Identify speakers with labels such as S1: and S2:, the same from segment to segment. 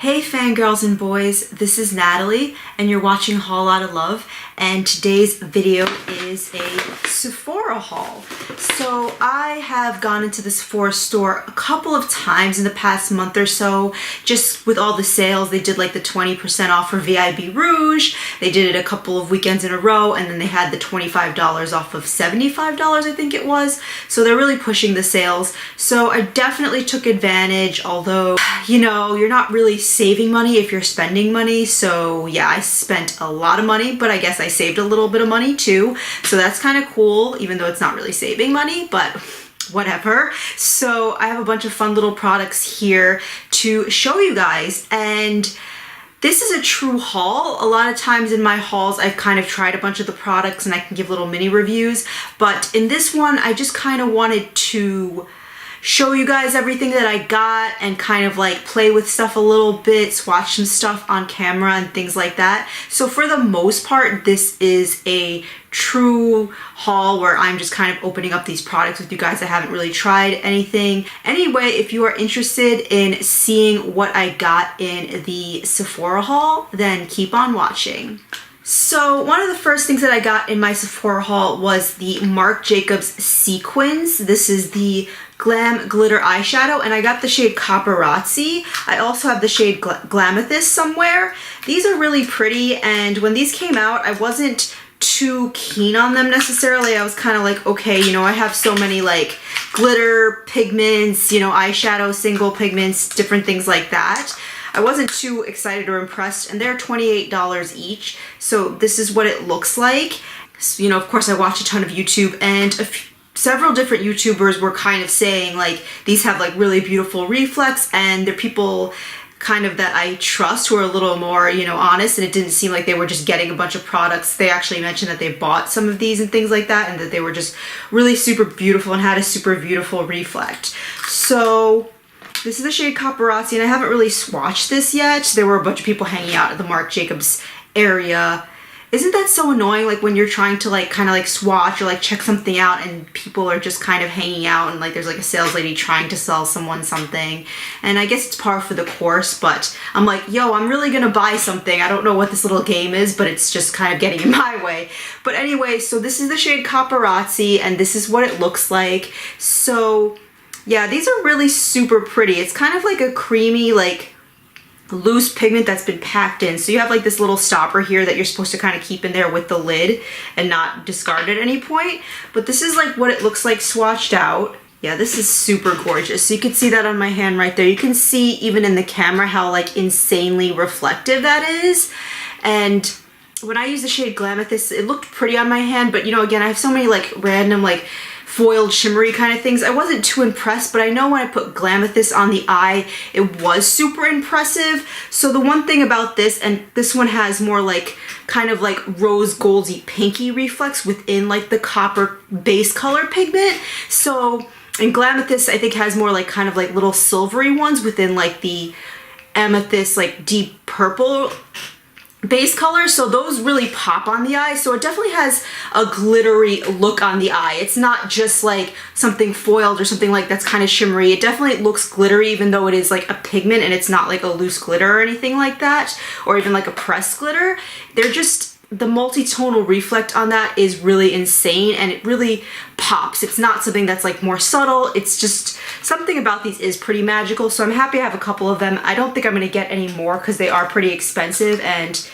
S1: Hey fangirls and boys, this is Natalie and you're watching Haul Out of Love, and today's video is a Sephora haul. So I have gone into the Sephora store a couple of times in the past month or so, just with all the sales. They did like the 20% off for VIB Rouge, they did it a couple of weekends in a row, and then they had the $25 off of $75 I think it was. So they're really pushing the sales. So I definitely took advantage, although, you know, you're not really saving money if you're spending money. So yeah, I spent a lot of money, but I guess I saved a little bit of money too. So that's kind of cool, even though it's not really saving money, but whatever. So I have a bunch of fun little products here to show you guys, and this is a true haul. A lot of times in my hauls, I've kind of tried a bunch of the products and I can give little mini reviews, but in this one, I just kind of wanted to show you guys everything that I got and kind of like play with stuff a little bit, swatch some stuff on camera and things like that. So for the most part, this is a true haul where I'm just kind of opening up these products with you guys. I haven't really tried anything. Anyway, if you are interested in seeing what I got in the Sephora haul, then keep on watching. So one of the first things that I got in my Sephora haul was the Marc Jacobs See-quins. This is the Glam glitter eyeshadow, and I got the shade Copperazi. I also have the shade Glamethyst somewhere. These are really pretty, and when these came out, I wasn't too keen on them necessarily. I was kind of like, okay, you know, I have so many like glitter pigments, you know, eyeshadow single pigments, different things like that. I wasn't too excited or impressed, and they're $28 each. So this is what it looks like. So, you know, of course I watch a ton of YouTube, and several different YouTubers were kind of saying like these have like really beautiful reflex, and they're people kind of that I trust who are a little more, you know, honest, and it didn't seem like they were just getting a bunch of products. They actually mentioned that they bought some of these and things like that, and that they were just really super beautiful and had a super beautiful reflect. So this is the shade Copperazi, and I haven't really swatched this yet. There were a bunch of people hanging out at the Marc Jacobs area. Isn't that so annoying, like when you're trying to like kind of like swatch or like check something out and people are just kind of hanging out, and like there's like a sales lady trying to sell someone something, and I guess it's par for the course, but I'm like, yo, I'm really gonna buy something. I don't know what this little game is, but it's just kind of getting in my way. But anyway, so this is the shade Copperazi, and this is what it looks like. So yeah, these are really super pretty. It's kind of like a creamy, like loose pigment that's been packed in. So you have like this little stopper here that you're supposed to kind of keep in there with the lid and not discard at any point. But this is like what it looks like swatched out. Yeah, this is super gorgeous. So you can see that on my hand right there. You can see even in the camera how like insanely reflective that is. And when I use the shade Glamethyst, it looked pretty on my hand, but you know, again, I have so many like random like foiled shimmery kind of things. I wasn't too impressed, but I know when I put Glamethyst on the eye, it was super impressive. So the one thing about this, and this one has more like kind of like rose goldy pinky reflex within like the copper base color pigment. So, and Glamethyst I think has more like kind of like little silvery ones within like the amethyst like deep purple base color, so those really pop on the eye. So it definitely has a glittery look on the eye. It's not just like something foiled or something like that's kind of shimmery. It definitely looks glittery, even though it is like a pigment and it's not like a loose glitter or anything like that, or even like a pressed glitter. They're just, the multi-tonal reflect on that is really insane, and it really pops. It's not something that's like more subtle. It's just something about these is pretty magical. So I'm happy I have a couple of them. I don't think I'm going to get any more because they are pretty expensive, and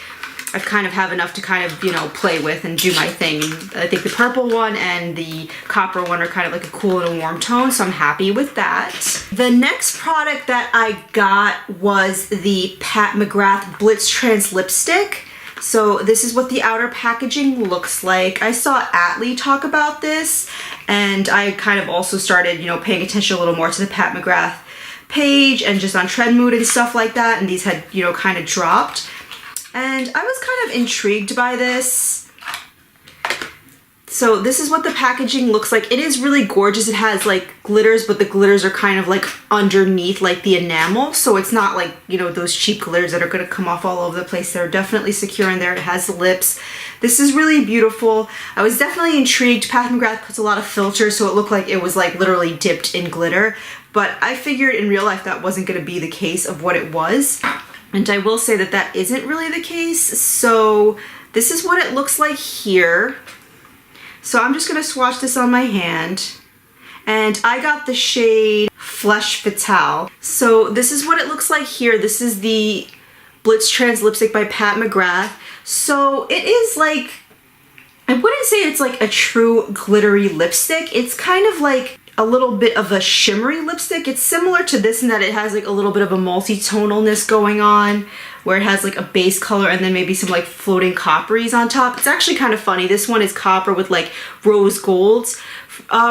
S1: I kind of have enough to kind of, you know, play with and do my thing. I think the purple one and the copper one are kind of like a cool and a warm tone, so I'm happy with that. The next product that I got was the Pat McGrath BlitzTrance lipstick. So this is what the outer packaging looks like. I saw Atlee talk about this, and I kind of also started, you know, paying attention a little more to the Pat McGrath page and just on Trendmood and stuff like that, and these had, you know, kind of dropped. And I was kind of intrigued by this. So this is what the packaging looks like. It is really gorgeous. It has like glitters, but the glitters are kind of like underneath like the enamel. So it's not like, you know, those cheap glitters that are going to come off all over the place. They're definitely secure in there. It has the lips. This is really beautiful. I was definitely intrigued. Pat McGrath puts a lot of filters, so it looked like it was like literally dipped in glitter. But I figured in real life that wasn't going to be the case of what it was. And I will say that that isn't really the case. So this is what it looks like here. So I'm just gonna swatch this on my hand. And I got the shade Flesh Fatale. So this is what it looks like here. This is the BlitzTrance lipstick by Pat McGrath. So it is like, I wouldn't say it's like a true glittery lipstick. It's kind of like a little bit of a shimmery lipstick. It's similar to this in that it has like a little bit of a multi-tonalness going on, where it has like a base color and then maybe some like floating copperies on top. It's actually kind of funny. This one is copper with like rose golds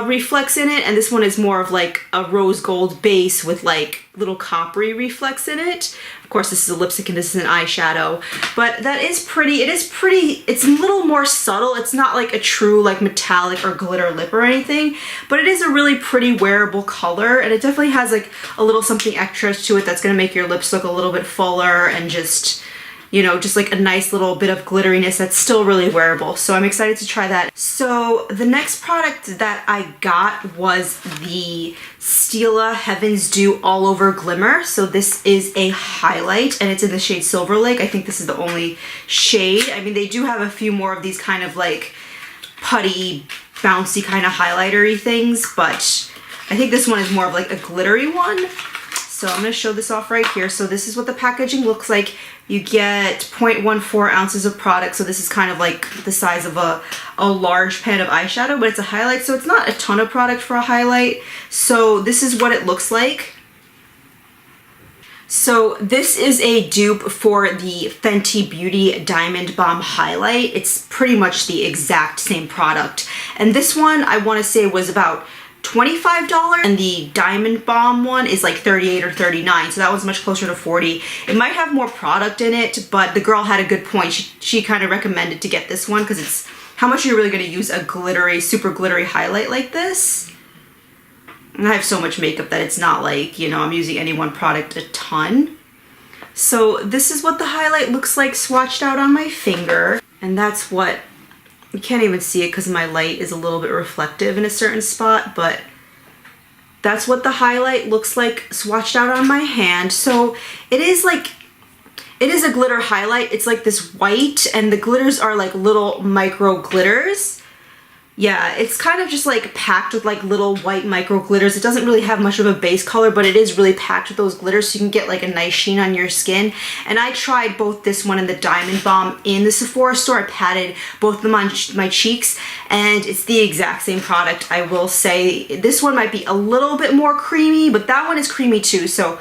S1: reflex in it, and this one is more of like a rose gold base with like little coppery reflex in it. Of course, this is a lipstick and this is an eyeshadow, but that is pretty. It is pretty. It's a little more subtle. It's not like a true like metallic or glitter lip or anything, but it is a really pretty wearable color, and it definitely has like a little something extra to it that's gonna make your lips look a little bit fuller and just, you know, just like a nice little bit of glitteriness that's still really wearable. So I'm excited to try that. So the next product that I got was the Stila Heaven's Dew All Over Glimmer. So this is a highlight and it's in the shade Silverlake. I think this is the only shade. I mean, they do have a few more of these kind of like putty, bouncy kind of highlighter-y things, but I think this one is more of like a glittery one. So I'm going to show this off right here. So this is what the packaging looks like. You get 0.14 ounces of product. So this is kind of like the size of a large pan of eyeshadow, but it's a highlight. So it's not a ton of product for a highlight. So this is what it looks like. So this is a dupe for the Fenty Beauty Diamond Bomb Highlight. It's pretty much the exact same product. And this one I want to say was about $25, and the Diamond Bomb one is like $38 or $39, so that one's much closer to $40. It might have more product in it, but the girl had a good point. She kind of recommended to get this one because it's, how much are you really going to use a glittery, super glittery highlight like this? And I have so much makeup that it's not like, you know, I'm using any one product a ton. So this is what the highlight looks like swatched out on my finger, and that's what, you can't even see it because my light is a little bit reflective in a certain spot, but that's what the highlight looks like swatched out on my hand. So it is like, it is a glitter highlight. It's like this white, and the glitters are like little micro glitters. Yeah, it's kind of just like packed with like little white micro glitters. It doesn't really have much of a base color, but it is really packed with those glitters, so you can get like a nice sheen on your skin. And I tried both this one and the Diamond Bomb in the Sephora store. I patted both of them on my cheeks, and it's the exact same product. I will say this one might be a little bit more creamy, but that one is creamy too, so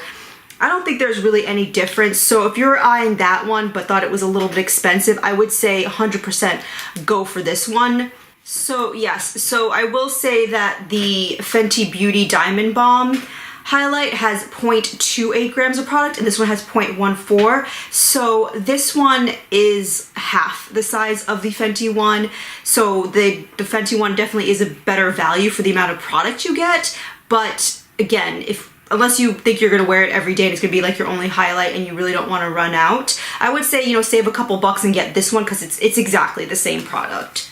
S1: I don't think there's really any difference. So if you're eyeing that one but thought it was a little bit expensive, I would say 100% go for this one. So yes, so I will say that the Fenty Beauty Diamond Bomb highlight has 0.28 grams of product, and this one has 0.14. So this one is half the size of the Fenty one. So the Fenty one definitely is a better value for the amount of product you get. But again, unless you think you're gonna wear it every day and it's gonna be like your only highlight and you really don't wanna run out, I would say, you know, save a couple bucks and get this one because it's exactly the same product.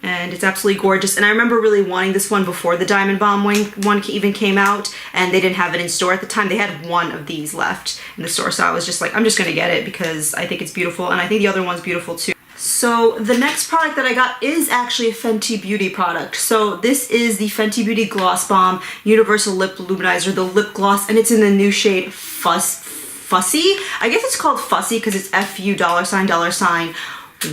S1: And it's absolutely gorgeous. And I remember really wanting this one before the Diamond Bomb one even came out, and they didn't have it in store at the time. They had one of these left in the store, so I was just like, I'm just gonna get it because I think it's beautiful, and I think the other one's beautiful too. So the next product that I got is actually a Fenty Beauty product. So this is the Fenty Beauty Gloss Bomb Universal Lip Luminizer, the lip gloss, and it's in the new shade Fussy. I guess it's called Fussy because it's FU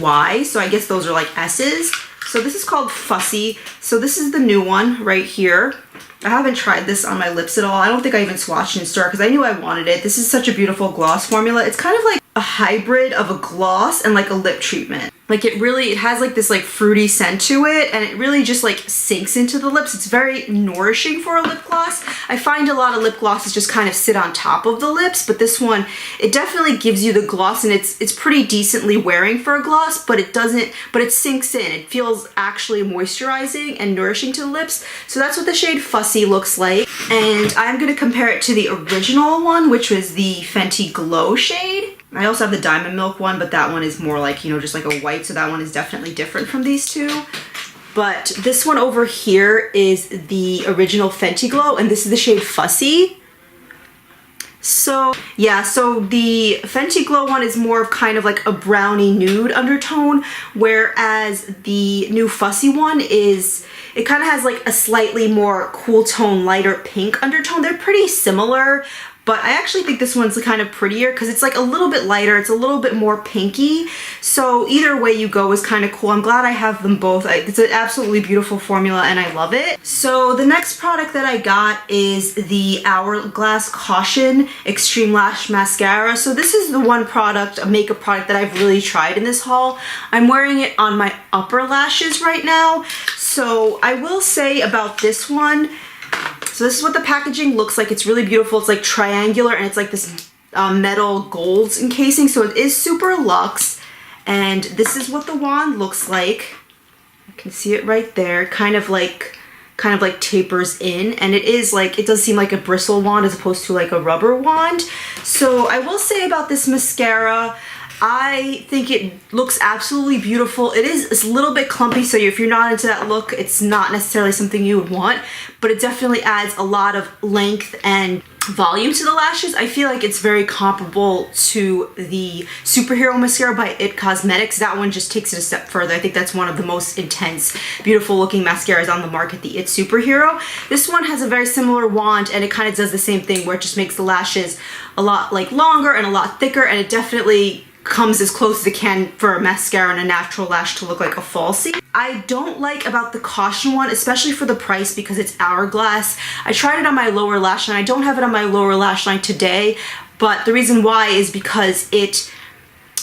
S1: $Y, so I guess those are like S's. So this is called Fussy. So this is the new one right here. I haven't tried this on my lips at all. I don't think I even swatched in store because I knew I wanted it. This is such a beautiful gloss formula. It's kind of like a hybrid of a gloss and like a lip treatment. Like it has like this like fruity scent to it, and it really just like sinks into the lips. It's very nourishing for a lip gloss. I find a lot of lip glosses just kind of sit on top of the lips, but this one, it definitely gives you the gloss, and it's pretty decently wearing for a gloss, but it sinks in. It feels actually moisturizing and nourishing to the lips. So that's what the shade Fussy looks like. And I'm gonna compare it to the original one, which was the Fenty Glow shade. I also have the Diamond Milk one, but that one is more like, you know, just like a white, so that one is definitely different from these two. But this one over here is the original Fenty Glow, and this is the shade Fussy. So yeah, so the Fenty Glow one is more of kind of like a brownie nude undertone, whereas the new Fussy one is, it kind of has like a slightly more cool tone, lighter pink undertone. They're pretty similar, but I actually think this one's kind of prettier because it's like a little bit lighter. It's a little bit more pinky. So either way you go is kind of cool. I'm glad I have them both. It's an absolutely beautiful formula and I love it. So the next product that I got is the Hourglass Caution Extreme Lash Mascara. So this is the one product, a makeup product that I've really tried in this haul. I'm wearing it on my upper lashes right now. So I will say about this one, so this is what the packaging looks like. It's really beautiful. It's like triangular and it's like this metal gold encasing. So it is super luxe. And this is what the wand looks like. You can see it right there. Kind of like tapers in. And it is like, it does seem like a bristle wand as opposed to like a rubber wand. So I will say about this mascara, I think it looks absolutely beautiful. It's a little bit clumpy, so if you're not into that look, it's not necessarily something you would want, but it definitely adds a lot of length and volume to the lashes. I feel like it's very comparable to the Superhero Mascara by IT Cosmetics. That one just takes it a step further. I think that's one of the most intense, beautiful looking mascaras on the market, the IT Superhero. This one has a very similar wand and it kind of does the same thing where it just makes the lashes a lot like longer and a lot thicker, and it definitely comes as close as it can for a mascara and a natural lash to look like a falsie. I don't like about the Caution one, especially for the price, because it's Hourglass. I tried it on my lower lash line. I don't have it on my lower lash line today, but the reason why is because it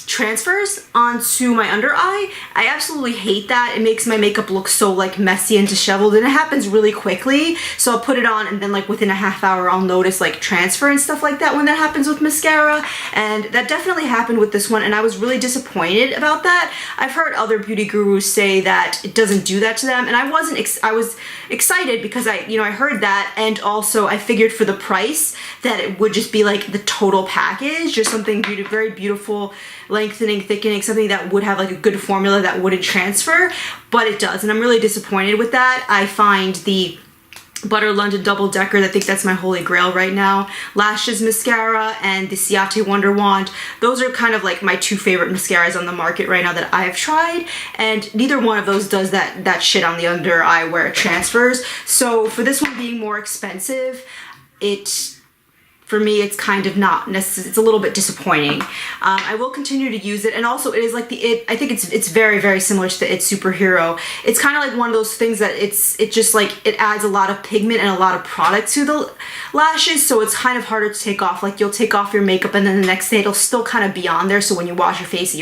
S1: transfers onto my under eye. I absolutely hate that. It makes my makeup look so like messy and disheveled, and it happens really quickly. So I'll put it on and then like within a half hour I'll notice like transfer and stuff like that when that happens with mascara, and that definitely happened with this one, and I was really disappointed about that. I've heard other beauty gurus say that it doesn't do that to them, and I was excited because I heard that, and also I figured for the price that it would just be like the total package, just something very beautiful, lengthening, thickening, something that would have like a good formula that wouldn't transfer, but it does, and I'm really disappointed with that. I find the Butter London Double Decker, I think that's my holy grail right now. Lashes mascara and the Ciate Wonder Wand, those are kind of like my two favorite mascaras on the market right now that I've tried, and neither one of those does that shit on the under eye where it transfers. So for this one being more expensive, for me, it's kind of not necessary. It's a little bit disappointing. I will continue to use it, and also it is like I think it's very, very similar to the IT Superhero. It's kind of like one of those things that it just like, it adds a lot of pigment and a lot of product to the lashes, so it's kind of harder to take off. Like you'll take off your makeup and then the next day it'll still kind of be on there, so when you wash your face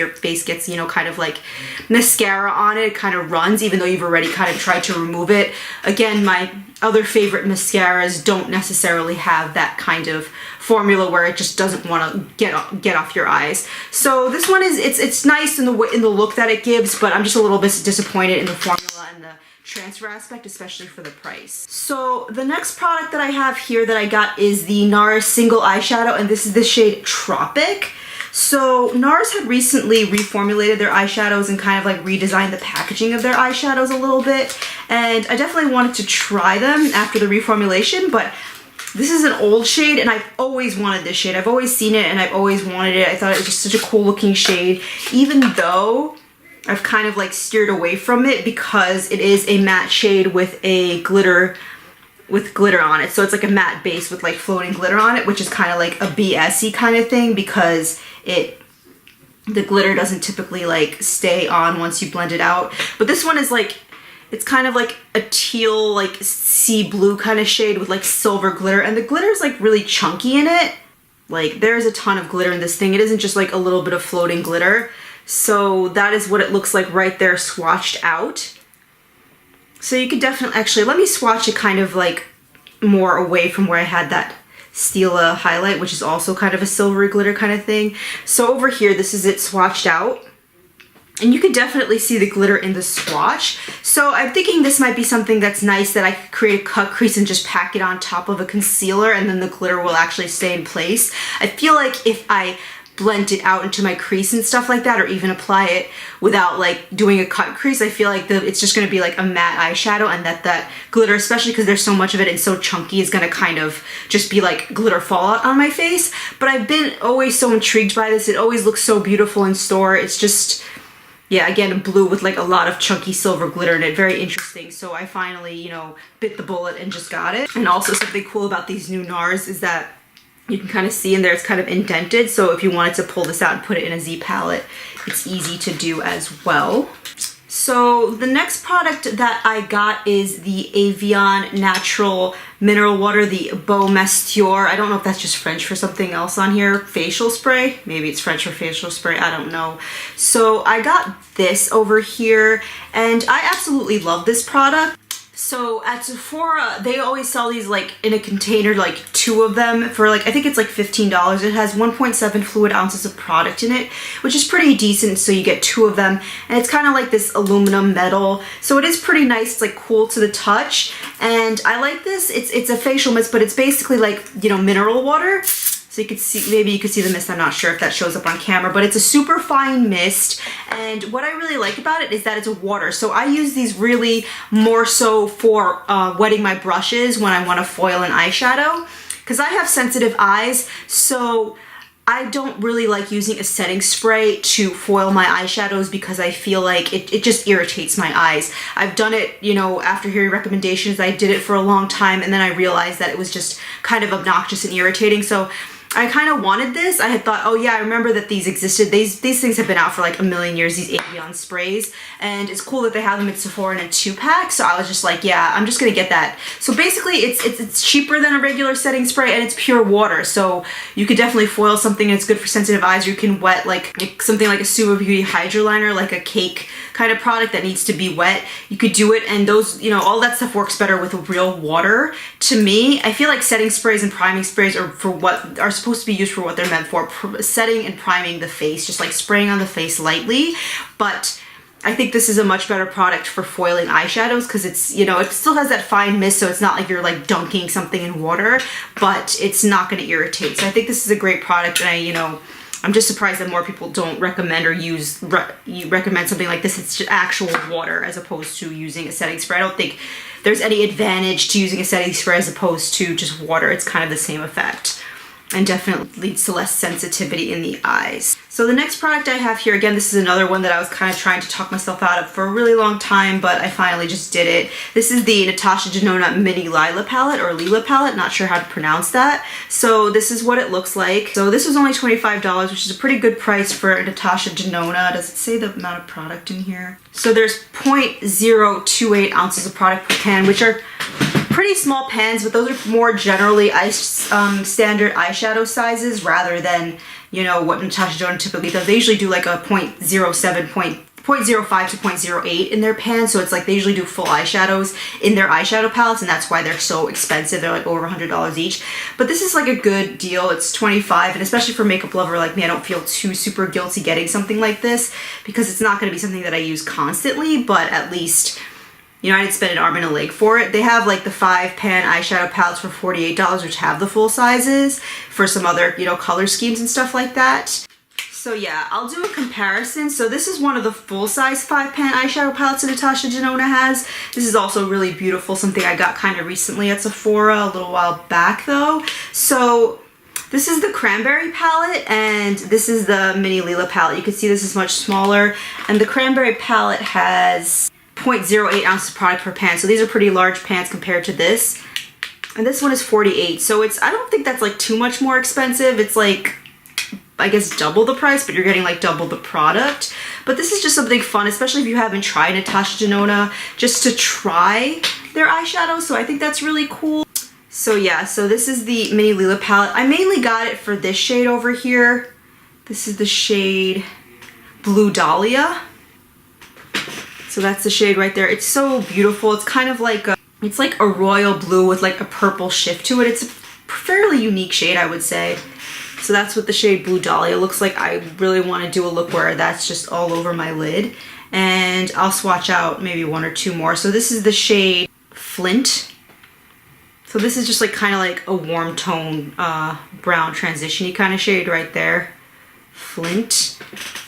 S1: gets, kind of like mascara on it. It kind of runs, even though you've already kind of tried to remove it. Again, my other favorite mascaras don't necessarily have that kind of formula where it just doesn't want to get off your eyes. So this one it's nice in the look that it gives, but I'm just a little bit disappointed in the formula and the transfer aspect, especially for the price. So the next product that I have here that I got is the NARS single eyeshadow, and this is the shade Tropic. So NARS had recently reformulated their eyeshadows and kind of like redesigned the packaging of their eyeshadows a little bit, and I definitely wanted to try them after the reformulation, but this is an old shade and I've always wanted this shade. I've always seen it and I've always wanted it. I thought it was just such a cool looking shade, even though I've kind of like steered away from it because it is a matte shade with a glitter on it. So it's like a matte base with like floating glitter on it, which is kind of like a BS-y kind of thing because the glitter doesn't typically like stay on once you blend it out. But this one is like, it's kind of like a teal, like sea blue kind of shade with like silver glitter, and the glitter is like really chunky in it. Like there's a ton of glitter in this thing. It isn't just like a little bit of floating glitter. So that is what it looks like right there swatched out. So you could definitely, actually, let me swatch it kind of like more away from where I had that Stila highlight, which is also kind of a silvery glitter kind of thing. So over here, this is it swatched out. And you can definitely see the glitter in the swatch. So I'm thinking this might be something that's nice that I could create a cut crease and just pack it on top of a concealer, and then the glitter will actually stay in place. I feel like if I blend it out into my crease and stuff like that, or even apply it without like doing a cut crease. I feel like it's just gonna be like a matte eyeshadow, and that glitter, especially because there's so much of it and so chunky, is gonna kind of just be like glitter fallout on my face. But I've been always so intrigued by this. It always looks so beautiful in store. It's just, yeah, again, blue with like a lot of chunky silver glitter in it. Very interesting. So I finally, you know, bit the bullet and just got it. And also something cool about these new NARS is that you can kind of see in there it's kind of indented. So if you wanted to pull this out and put it in a Z palette, it's easy to do as well. So the next product that I got is the Evian Natural Mineral Water, the Beau Mesteur. I don't know if that's just French for something else on here. Facial spray. Maybe it's French for facial spray. I don't know. So I got this over here, and I absolutely love this product. So at Sephora, they always sell these like in a container, like 2 of them for like, I think it's like $15. It has 1.7 fluid ounces of product in it, which is pretty decent. So you get 2 of them, and it's kind of like this aluminum metal. So it is pretty nice. It's like cool to the touch. And I like this. It's a facial mist, but it's basically like, you know, mineral water. So you could see, maybe you could see the mist. I'm not sure if that shows up on camera, but it's a super fine mist. And what I really like about it is that it's water. So I use these really more so for wetting my brushes when I want to foil an eyeshadow, because I have sensitive eyes. So I don't really like using a setting spray to foil my eyeshadows because I feel like it just irritates my eyes. I've done it, you know, after hearing recommendations. I did it for a long time, and then I realized that it was just kind of obnoxious and irritating. So I kind of wanted this. I had thought, oh yeah, I remember that these existed. These things have been out for like a million years, these Evian sprays. And it's cool that they have them at Sephora in a 2-pack. So I was just like, yeah, I'm just gonna get that. So basically it's cheaper than a regular setting spray, and it's pure water. So you could definitely foil something, and it's good for sensitive eyes. Or you can wet like something like a Suva Beauty Hydra Liner, like a cake kind of product that needs to be wet. You could do it, and those, you know, all that stuff works better with real water. To me, I feel like setting sprays and priming sprays are supposed to be used for what they're meant for, setting and priming the face, just like spraying on the face lightly. But I think this is a much better product for foiling eyeshadows, because it's, you know, it still has that fine mist, so it's not like you're like dunking something in water, but it's not going to irritate. So I think this is a great product, and I'm just surprised that more people don't recommend or recommend something like this. It's just actual water as opposed to using a setting spray. I don't think there's any advantage to using a setting spray as opposed to just water. It's kind of the same effect, and definitely leads to less sensitivity in the eyes. So the next product I have here, again, this is another one that I was kind of trying to talk myself out of for a really long time, but I finally just did it. This is the Natasha Denona Mini Lila palette, or Lila palette, not sure how to pronounce that. So this is what it looks like. So this was only $25, which is a pretty good price for Natasha Denona. Does it say the amount of product in here? So there's 0.028 ounces of product per pan, which are pretty small pans, but those are more generally standard eyeshadow sizes rather than, you know, what Natasha Denona typically does. They usually do like a 0.05 to 0.08 in their pan, so it's like they usually do full eyeshadows in their eyeshadow palettes, and that's why they're so expensive. They're like over $100 each. But this is like a good deal. It's $25, and especially for a makeup lover like me, I don't feel too super guilty getting something like this, because it's not going to be something that I use constantly, but at least, you know, I didn't spend an arm and a leg for it. They have like the 5-pan eyeshadow palettes for $48, which have the full sizes for some other, you know, color schemes and stuff like that. So yeah, I'll do a comparison. So this is one of the full-size 5-pan eyeshadow palettes that Natasha Denona has. This is also really beautiful, something I got kind of recently at Sephora a little while back though. So this is the Cranberry palette, and this is the Mini Lila palette. You can see this is much smaller, and the Cranberry palette has 0.08 ounces of product per pan. So these are pretty large pans compared to this. And this one is $48. So I don't think that's like too much more expensive. It's like, I guess, double the price, but you're getting like double the product. But this is just something fun, especially if you haven't tried Natasha Denona, just to try their eyeshadows. So I think that's really cool. So yeah, so this is the Mini Lila palette. I mainly got it for this shade over here. This is the shade Blue Dahlia. So that's the shade right there. It's so beautiful. It's kind of like it's like a royal blue with like a purple shift to it. It's a fairly unique shade, I would say. So that's what the shade Blue Dahlia looks like. I really want to do a look where that's just all over my lid. And I'll swatch out maybe 1 or 2 more. So this is the shade Flint. So this is just like kind of like a warm tone brown transition-y kind of shade right there. Flint.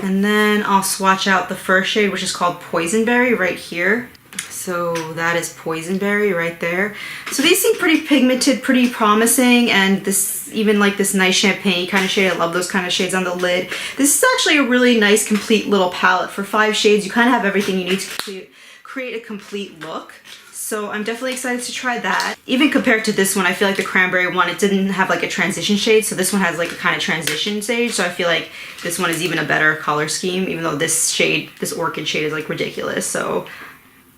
S1: And then I'll swatch out the first shade, which is called Poisonberry right here. So that is Poisonberry right there. So these seem pretty pigmented, pretty promising, and this, even like this nice champagne kind of shade, I love those kind of shades on the lid. This is actually a really nice complete little palette. For 5 shades, you kind of have everything you need to create a complete look. So I'm definitely excited to try that. Even compared to this one, I feel like the cranberry one, it didn't have like a transition shade, so this one has like a kind of transition shade, so I feel like this one is even a better color scheme, even though this shade, this orchid shade, is like ridiculous. So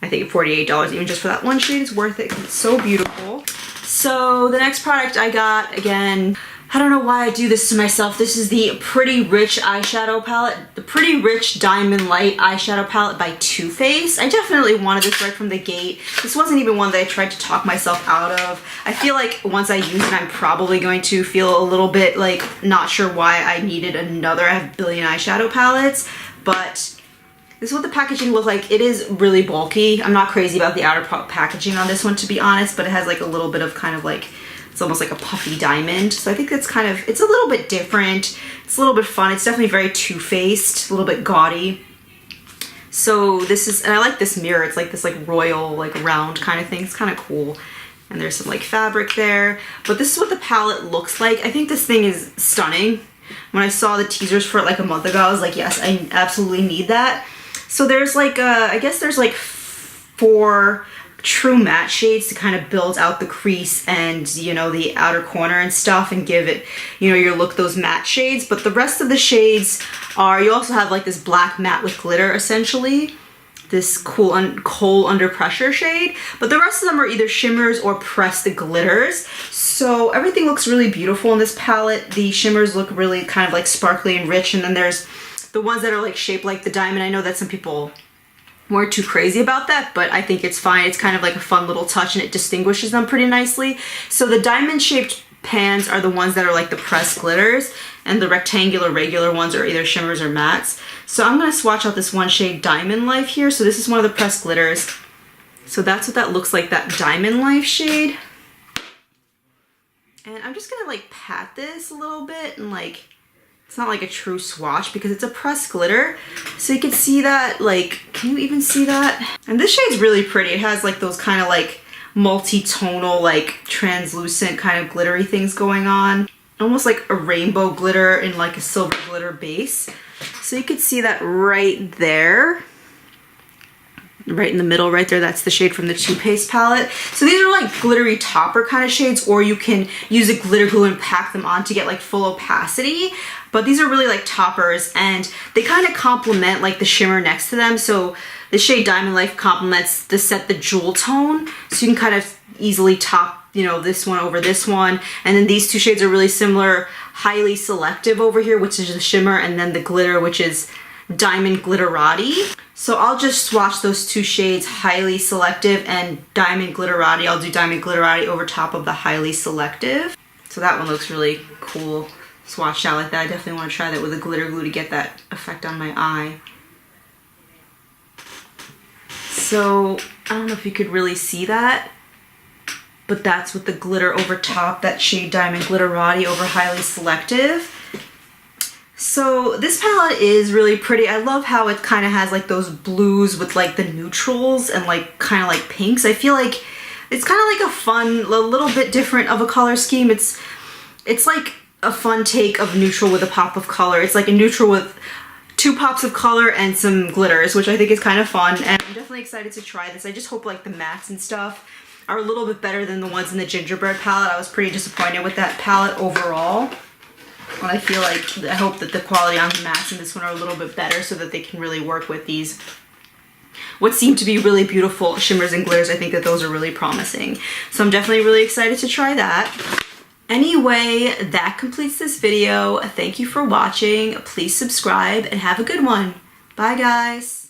S1: I think $48 even just for that one shade is worth it because it's so beautiful. So the next product I got, again, I don't know why I do this to myself. This is the Pretty Rich eyeshadow palette. The Pretty Rich Diamond Light eyeshadow palette by Too Faced. I definitely wanted this right from the gate. This wasn't even one that I tried to talk myself out of. I feel like once I use it, I'm probably going to feel a little bit like not sure why I needed another. I have a billion eyeshadow palettes, but this is what the packaging looks like. It is really bulky. I'm not crazy about the outer packaging on this one, to be honest, but it has like a little bit of kind of like, it's almost like a puffy diamond. So I think that's kind of, it's a little bit different. It's a little bit fun. It's definitely very Too Faced, a little bit gaudy. So this is, and I like this mirror. It's like this like royal, like round kind of thing. It's kind of cool. And there's some like fabric there. But this is what the palette looks like. I think this thing is stunning. When I saw the teasers for it like a month ago, I was like, yes, I absolutely need that. So there's like, I guess there's like 4 true matte shades to kind of build out the crease and, you know, the outer corner and stuff and give it, you know, your look those matte shades. But the rest of the shades are, you also have like this black matte with glitter essentially, this cool Coal Under Pressure shade. But the rest of them are either shimmers or pressed glitters. So everything looks really beautiful in this palette. The shimmers look really kind of like sparkly and rich, and then there's the ones that are like shaped like the diamond. I know that some people weren't too crazy about that, but I think it's fine. It's kind of like a fun little touch and it distinguishes them pretty nicely. So the diamond shaped pans are the ones that are like the pressed glitters, and the rectangular regular ones are either shimmers or mattes. So I'm going to swatch out this one shade, Diamond Life, here. So this is one of the pressed glitters. So that's what that looks like, that Diamond Life shade. And I'm just going to like pat this a little bit and like, it's not like a true swatch because it's a pressed glitter. So you can see that, like, can you even see that? And this shade's really pretty. It has like those kind of like multi-tonal, like translucent kind of glittery things going on. Almost like a rainbow glitter in like a silver glitter base. So you can see that right there. Right in the middle right there, that's the shade from the Too Faced palette. So these are like glittery topper kind of shades, or you can use a glitter glue and pack them on to get like full opacity. But these are really like toppers, and they kind of complement like the shimmer next to them. So the shade Diamond Life complements the jewel tone, so you can kind of easily top, you know, this one over this one. And then these 2 shades are really similar. Highly Selective over here, which is the shimmer, and then the glitter, which is Diamond Glitterati. So I'll just swatch those 2 shades, Highly Selective and Diamond Glitterati. I'll do Diamond Glitterati over top of the Highly Selective. So that one looks really cool, swatched out like that. I definitely want to try that with a glitter glue to get that effect on my eye. So I don't know if you could really see that, but that's with the glitter over top, that shade Diamond Glitterati over Highly Selective. So this palette is really pretty. I love how it kind of has like those blues with like the neutrals and like kind of like pinks. I feel like it's kind of like a fun, a little bit different of a color scheme. It's like a fun take of neutral with a pop of color. It's like a neutral with 2 pops of color and some glitters, which I think is kind of fun. And I'm definitely excited to try this. I just hope like the mattes and stuff are a little bit better than the ones in the Gingerbread palette. I was pretty disappointed with that palette overall. And I feel like, I hope that the quality on the mattes in this one are a little bit better so that they can really work with these, what seem to be really beautiful shimmers and glitters. I think that those are really promising. So I'm definitely really excited to try that. Anyway, that completes this video. Thank you for watching. Please subscribe and have a good one. Bye guys.